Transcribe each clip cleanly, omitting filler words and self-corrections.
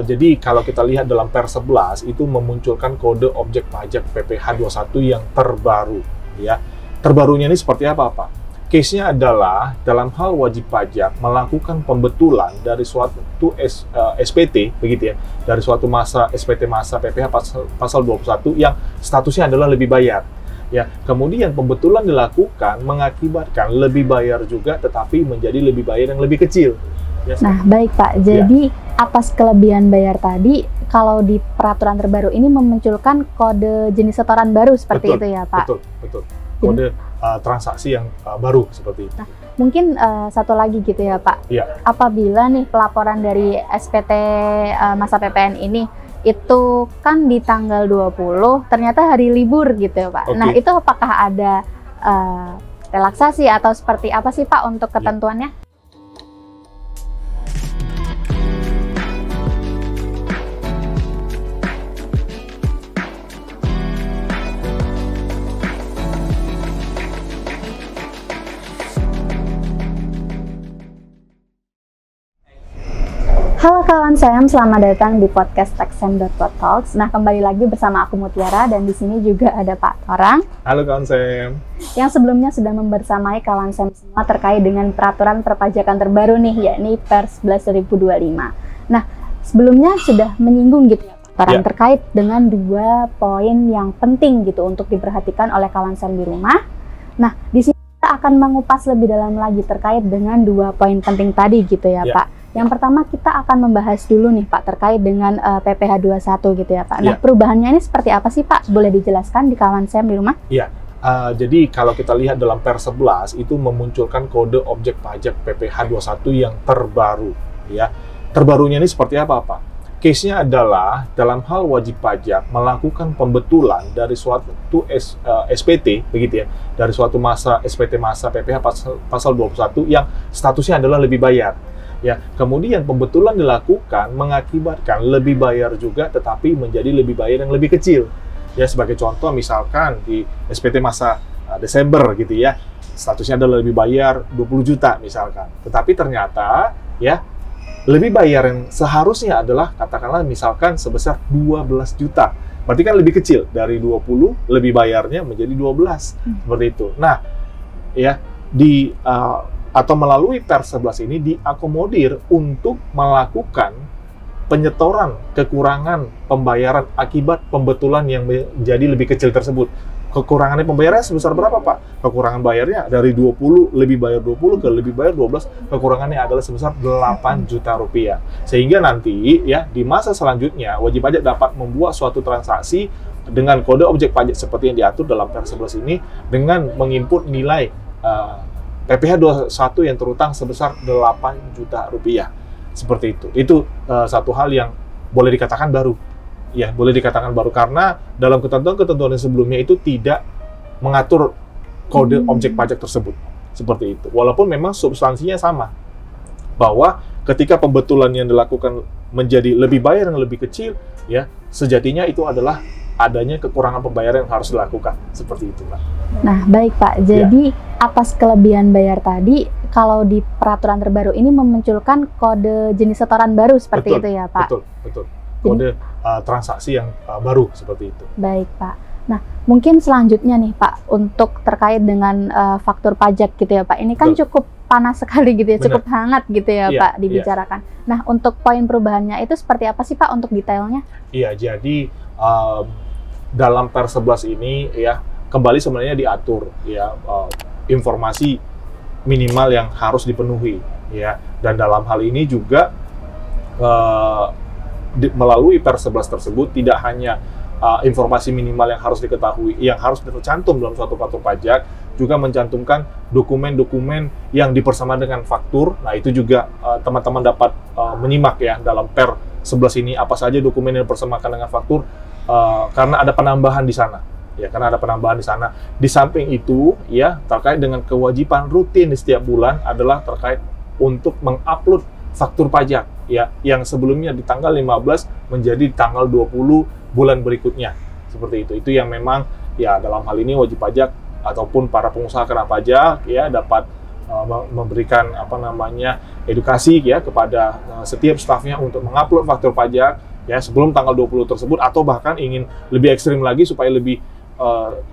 Jadi kalau kita lihat dalam Per 11 itu memunculkan kode objek pajak PPh 21 yang terbaru, ya. Terbarunya ini seperti apa, Pak? Case-nya adalah dalam hal wajib pajak melakukan pembetulan dari suatu SPT, begitu ya, dari suatu masa SPT masa PPh pasal 21 yang statusnya adalah lebih bayar. Ya, kemudian pembetulan dilakukan mengakibatkan lebih bayar juga, tetapi menjadi lebih bayar yang lebih kecil. Ya, nah, baik Pak. Jadi atas kelebihan bayar tadi, kalau di peraturan terbaru ini memunculkan kode jenis setoran baru seperti itu ya Pak? Betul. Kode transaksi yang baru seperti itu. Nah, mungkin satu lagi gitu ya Pak. Ya. Apabila nih pelaporan dari SPT masa PPN ini itu kan di tanggal 20, ternyata hari libur gitu ya Pak. Nah, itu apakah ada relaksasi atau seperti apa sih Pak untuk ketentuannya? Halo kawan Sam, selamat datang di podcast Taxsam.Talks. Nah, kembali lagi bersama aku Mutiara dan di sini juga ada Pak Torang. Halo kawan Sam. Yang sebelumnya sudah membersamai kawan Sam semua terkait dengan peraturan perpajakan terbaru nih, yakni Per 11 2025. Nah, sebelumnya sudah menyinggung gitu ya Pak Torang terkait dengan dua poin yang penting gitu untuk diperhatikan oleh kawan Sam di rumah. Nah, di sini kita akan mengupas lebih dalam lagi terkait dengan dua poin penting tadi gitu ya Pak. Yang pertama kita akan membahas dulu nih Pak terkait dengan PPh 21 gitu ya Pak. Nah, perubahannya ini seperti apa sih Pak? Boleh dijelaskan di kawan Sam di rumah? Iya. Jadi kalau kita lihat dalam Per 11 itu memunculkan kode objek pajak PPh 21 yang terbaru, ya. Terbarunya ini seperti apa, Pak? Case-nya adalah dalam hal wajib pajak melakukan pembetulan dari suatu SPT, begitu ya, dari suatu masa SPT masa PPh pasal 21 yang statusnya adalah lebih bayar. Ya, kemudian pembetulan dilakukan mengakibatkan lebih bayar juga, tetapi menjadi lebih bayar yang lebih kecil. Ya, sebagai contoh misalkan di SPT masa Desember gitu ya, statusnya adalah lebih bayar 20 juta misalkan. Tetapi ternyata ya lebih bayar yang seharusnya adalah katakanlah misalkan sebesar 12 juta. Berarti kan lebih kecil dari 20, lebih bayarnya menjadi 12. Seperti itu. Nah, ya atau melalui Per 11 ini diakomodir untuk melakukan penyetoran kekurangan pembayaran akibat pembetulan yang menjadi lebih kecil tersebut. Kekurangannya pembayarannya sebesar berapa, Pak? Kekurangan bayarnya dari 20, lebih bayar 20 ke lebih bayar 12, kekurangannya adalah sebesar 8 juta rupiah. Sehingga nanti ya di masa selanjutnya wajib pajak dapat membuat suatu transaksi dengan kode objek pajak seperti yang diatur dalam Per 11 ini dengan menginput nilai PPh 21 yang terutang sebesar 8 juta rupiah. Seperti itu. Itu satu hal yang boleh dikatakan baru. Ya, boleh dikatakan baru karena dalam ketentuan-ketentuan yang sebelumnya itu tidak mengatur kode objek pajak tersebut. Seperti itu. Walaupun memang substansinya sama. Bahwa ketika pembetulan yang dilakukan menjadi lebih bayar yang lebih kecil, ya, sejatinya itu adalah adanya kekurangan pembayaran yang harus dilakukan. Seperti itu, Pak. Nah, baik Pak. Jadi atas kelebihan bayar tadi, kalau di peraturan terbaru ini memunculkan kode jenis setoran baru seperti itu ya Pak? Betul. Kode transaksi yang baru seperti itu. Baik Pak. Nah, mungkin selanjutnya nih Pak, untuk terkait dengan faktur pajak gitu ya Pak. Ini kan cukup panas sekali gitu ya, cukup hangat gitu ya Pak dibicarakan. Nah, untuk poin perubahannya itu seperti apa sih Pak untuk detailnya? Iya, jadi dalam Per 11 ini ya kembali sebenarnya diatur ya informasi minimal yang harus dipenuhi ya, dan dalam hal ini juga melalui Per 11 tersebut tidak hanya informasi minimal yang harus diketahui, yang harus tercantum dalam suatu faktur pajak, juga mencantumkan dokumen-dokumen yang dipersama dengan faktur. Nah, itu juga teman-teman dapat menyimak ya dalam Per 11 ini apa saja dokumen yang dipersamakan dengan faktur, karena ada penambahan di sana. Ya, karena ada penambahan di sana. Di samping itu, ya, terkait dengan kewajiban rutin di setiap bulan adalah terkait untuk mengupload faktur pajak, ya, yang sebelumnya di tanggal 15 menjadi tanggal 20 bulan berikutnya. Seperti itu. Itu yang memang, ya, dalam hal ini wajib pajak ataupun para pengusaha kena pajak, ya, dapat memberikan edukasi ya kepada setiap stafnya untuk mengupload faktur pajak ya sebelum tanggal 20 tersebut, atau bahkan ingin lebih ekstrim lagi supaya lebih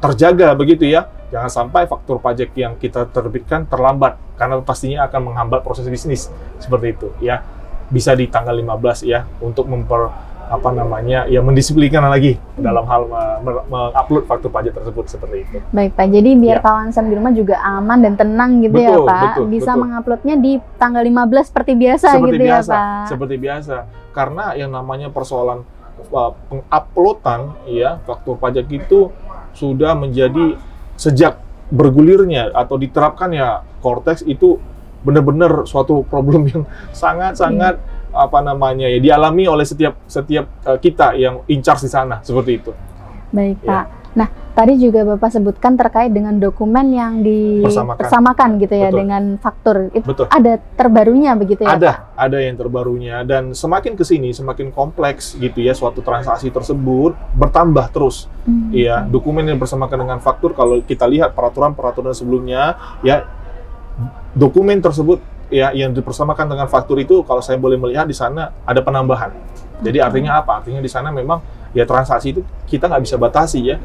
terjaga begitu ya. Jangan sampai faktur pajak yang kita terbitkan terlambat, karena pastinya akan menghambat proses bisnis seperti itu ya. Bisa di tanggal 15 ya untuk mendisiplinkan lagi dalam hal mengupload faktur pajak tersebut seperti itu. Baik Pak, jadi biar kawan SEM di rumah juga aman dan tenang gitu ya Pak, bisa menguploadnya di tanggal 15 seperti biasa gitu ya Pak. Seperti biasa, karena yang namanya persoalan penguploadan ya faktur pajak itu sudah menjadi sejak bergulirnya atau diterapkannya Cortex itu benar-benar suatu problem yang sangat-sangat dialami oleh setiap kita yang in charge di sana seperti itu. Baik Pak. Nah, tadi juga Bapak sebutkan terkait dengan dokumen yang dipersamakan gitu ya. Betul. Dengan faktur. Itu betul. Ada terbarunya begitu ya Ada yang terbarunya, dan semakin kesini semakin kompleks gitu ya suatu transaksi tersebut, bertambah terus. Ya, dokumen yang bersamakan dengan faktur, kalau kita lihat peraturan sebelumnya ya, dokumen tersebut ya yang dipersamakan dengan faktur itu, kalau saya boleh melihat di sana ada penambahan. Jadi artinya apa? Artinya di sana memang ya transaksi itu kita nggak bisa batasi ya.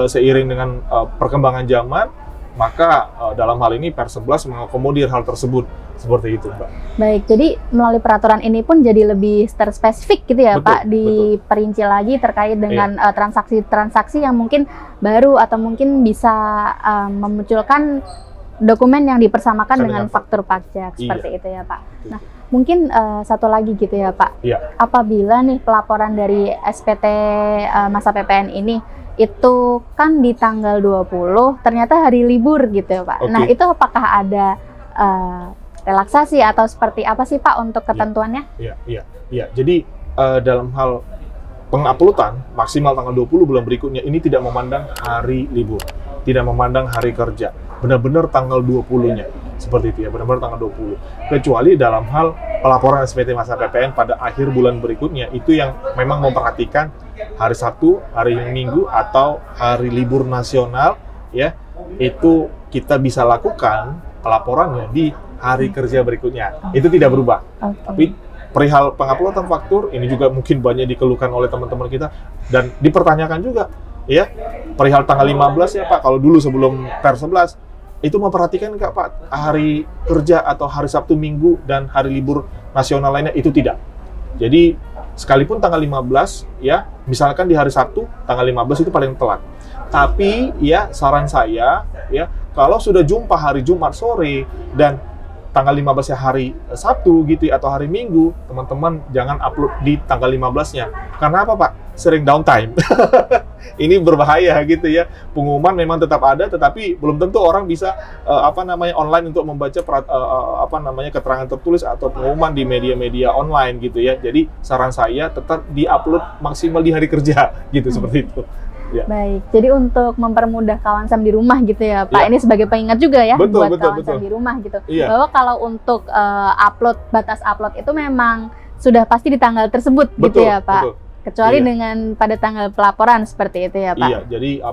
Seiring dengan perkembangan zaman, maka dalam hal ini Per 11 mengakomodir hal tersebut seperti itu, Mbak. Baik, jadi melalui peraturan ini pun jadi lebih terspesifik gitu ya, betul, Pak, diperinci lagi terkait dengan transaksi-transaksi yang mungkin baru atau mungkin bisa memunculkan dokumen yang dipersamakan dengan faktur pajak seperti itu ya Pak. Nah, mungkin satu lagi gitu ya Pak. Apabila nih pelaporan dari SPT masa PPN ini itu kan di tanggal 20 ternyata hari libur gitu ya Pak. Nah, itu apakah ada relaksasi atau seperti apa sih Pak untuk ketentuannya? Iya. Jadi dalam hal penguploadan maksimal tanggal 20 bulan berikutnya ini tidak memandang hari libur, tidak memandang hari kerja. Benar-benar tanggal 20-nya seperti itu ya, benar-benar tanggal 20. Kecuali dalam hal pelaporan SPT masa PPN pada akhir bulan berikutnya, itu yang memang memperhatikan hari Sabtu, hari Minggu atau hari libur nasional ya, itu kita bisa lakukan pelaporannya di hari kerja berikutnya. Itu tidak berubah. Tapi perihal penguploadan faktur ini juga mungkin banyak dikeluhkan oleh teman-teman kita dan dipertanyakan juga ya, perihal tanggal 15 ya Pak, kalau dulu sebelum Per 11 itu memperhatikan nggak Pak hari kerja atau hari Sabtu, Minggu, dan hari libur nasional lainnya? Itu tidak. Jadi sekalipun tanggal 15 ya, misalkan di hari Sabtu tanggal 15 itu paling telat. Tapi ya saran saya ya, kalau sudah jumpa hari Jumat sore dan tanggal 15 ya hari Sabtu gitu ya, atau hari Minggu, teman-teman jangan upload di tanggal 15-nya. Karena apa Pak? Sering downtime. Ini berbahaya gitu ya. Pengumuman memang tetap ada, tetapi belum tentu orang bisa online untuk membaca keterangan tertulis atau pengumuman di media-media online gitu ya. Jadi saran saya tetap di-upload maksimal di hari kerja gitu, seperti itu. Ya. Baik, jadi untuk mempermudah kawan SEM di rumah gitu ya Pak, ini sebagai pengingat juga ya buat kawan SEM di rumah gitu, bahwa kalau untuk batas upload itu memang sudah pasti di tanggal tersebut gitu ya Pak, kecuali dengan pada tanggal pelaporan seperti itu ya Pak. Iya, jadi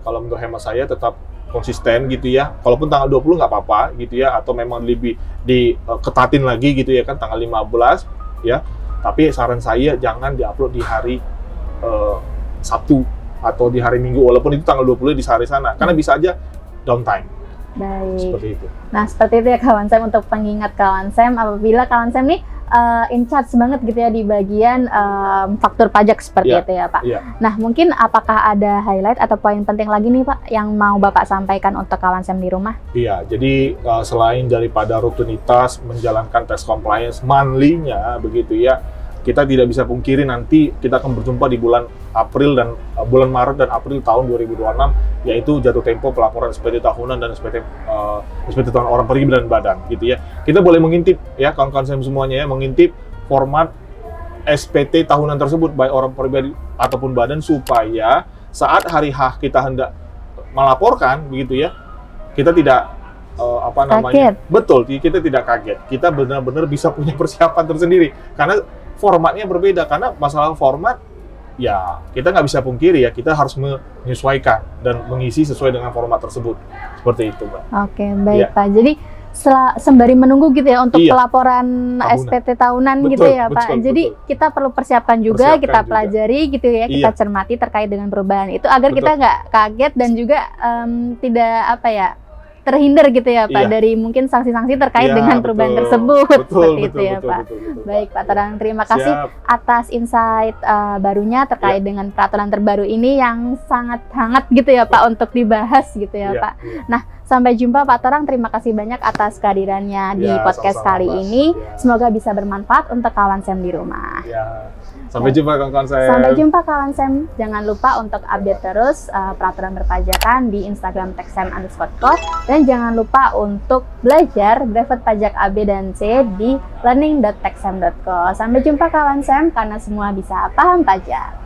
kalau menurut hemat saya tetap konsisten gitu ya, kalaupun tanggal 20 nggak apa-apa gitu ya, atau memang lebih diketatin lagi gitu ya kan tanggal 15 ya, tapi saran saya jangan diupload di hari Sabtu atau di hari Minggu, walaupun itu tanggal 20 di hari sana, karena bisa aja downtime. Baik. Seperti itu. Nah, seperti itu ya kawan SEM, untuk pengingat kawan SEM apabila kawan SEM nih in charge banget gitu ya di bagian faktur pajak seperti itu ya Pak. Nah, mungkin apakah ada highlight atau poin penting lagi nih Pak yang mau Bapak sampaikan untuk kawan SEM di rumah? Iya, jadi selain daripada rutinitas menjalankan tes compliance monthly-nya begitu ya, kita tidak bisa pungkiri nanti kita akan berjumpa di bulan bulan Maret dan April tahun 2026, yaitu jatuh tempo pelaporan SPT tahunan dan SPT tahunan orang pribadi dan badan gitu ya. Kita boleh mengintip ya kawan-kawan SEM semuanya ya, mengintip format SPT tahunan tersebut baik orang pribadi ataupun badan, supaya saat hari H kita hendak melaporkan begitu ya, kita tidak kaget. Betul, kita tidak kaget. Kita benar-benar bisa punya persiapan tersendiri karena formatnya berbeda. Karena masalah format ya kita nggak bisa pungkiri ya, kita harus menyesuaikan dan mengisi sesuai dengan format tersebut. Seperti itu, Mbak. Oke, baik Iya. Pak. Jadi sembari menunggu gitu ya untuk Iya. pelaporan Tahunan. SPT tahunan Betul, gitu ya Pak. betul, Jadi betul. kita perlu persiapkan juga, Persiapkan kita juga. pelajari gitu ya, kita Iya. cermati terkait dengan perubahan itu agar Betul. kita nggak kaget dan juga tidak apa ya, terhindar gitu ya Pak Iya. dari mungkin sanksi-sanksi terkait Iya, dengan perubahan betul. tersebut. Betul, Seperti itu betul, ya betul, Pak. betul, Baik Pak Iya. Torang, terima kasih Siap. atas insight barunya terkait Iya. dengan peraturan terbaru ini yang sangat hangat gitu ya Pak untuk dibahas gitu ya Iya, Pak. iya. Nah, sampai jumpa Pak Torang. Terima kasih banyak atas kehadirannya di Ya, podcast sama-sama, kali Mbak. ini. Ya. Semoga bisa bermanfaat untuk kawan Sam di rumah. Ya. Sampai jumpa kawan-kawan saya. Sampai jumpa kawan Sam. Jangan lupa untuk update terus peraturan perpajakan di Instagram @texsam_co dan jangan lupa untuk belajar brevet pajak AB dan C di learning.texsam.co. Sampai jumpa kawan Sam, karena semua bisa paham pajak.